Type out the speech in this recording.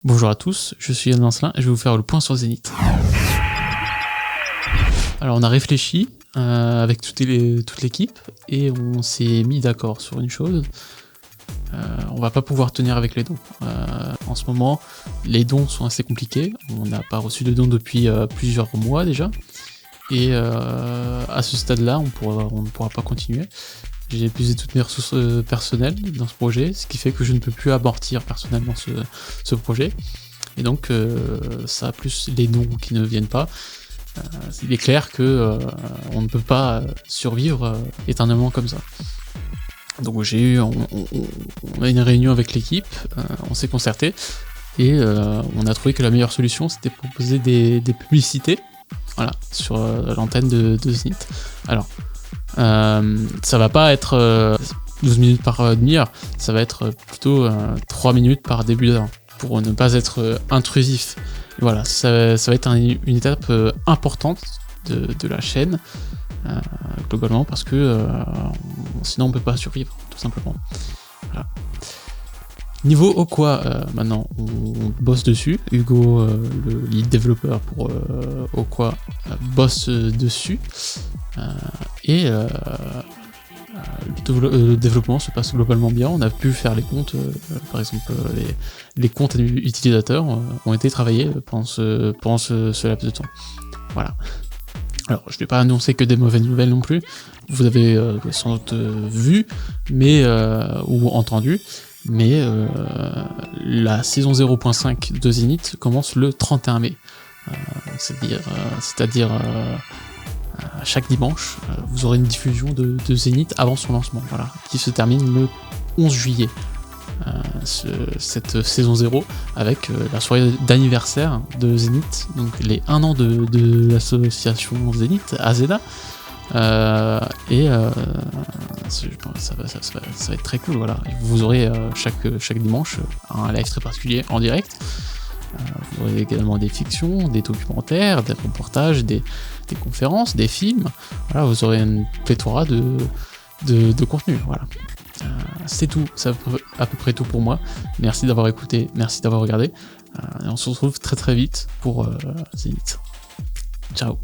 Bonjour à tous, je suis Yann Lancelin et je vais vous faire le point sur Zénith. Alors on a réfléchi avec toute l'équipe et on s'est mis d'accord sur une chose. On va pas pouvoir tenir avec les dons. En ce moment, les dons sont assez compliqués. On n'a pas reçu de dons depuis plusieurs mois déjà. Et à ce stade-là, on ne pourra pas continuer. J'ai épuisé toutes mes ressources personnelles dans ce projet, ce qui fait que je ne peux plus amortir personnellement ce projet. Et donc, ça plus les dons qui ne viennent pas, il est clair que on ne peut pas survivre éternellement comme ça. Donc on a une réunion avec l'équipe, on s'est concerté, et on a trouvé que la meilleure solution c'était de proposer des publicités, voilà, sur l'antenne de Zénith. Alors, ça va pas être 12 minutes par demi-heure, ça va être plutôt 3 minutes par début d'heure, pour ne pas être intrusif. Et voilà, ça va être une étape importante de la chaîne, globalement, parce que sinon on peut pas survivre, tout simplement. Voilà. Niveau Okwa, maintenant on bosse dessus. Hugo, le lead développeur pour Okwa, bosse dessus. Et le développement se passe globalement bien. On a pu faire les comptes, par exemple les comptes utilisateurs ont été travaillés pendant ce laps de temps. Voilà. Alors je ne vais pas annoncer que des mauvaises nouvelles non plus. Vous avez sans doute vu, ou entendu, mais la saison 0.5 de Zénith commence le 31 mai. C'est-à-dire chaque dimanche, vous aurez une diffusion de Zénith avant son lancement, voilà, qui se termine le 11 juillet. Cette saison 0 avec la soirée d'anniversaire de Zénith, donc les 1 an de l'association Zénith, Azeda. Ça va être très cool, voilà. Vous aurez chaque dimanche un live très particulier en direct. Vous aurez également des fictions, des documentaires, des reportages, des conférences, des films. Voilà, vous aurez une pléthora de contenu. Voilà. C'est tout, c'est à peu près tout pour moi. Merci d'avoir écouté, merci d'avoir regardé. Et on se retrouve très très vite pour Zénith. Ciao.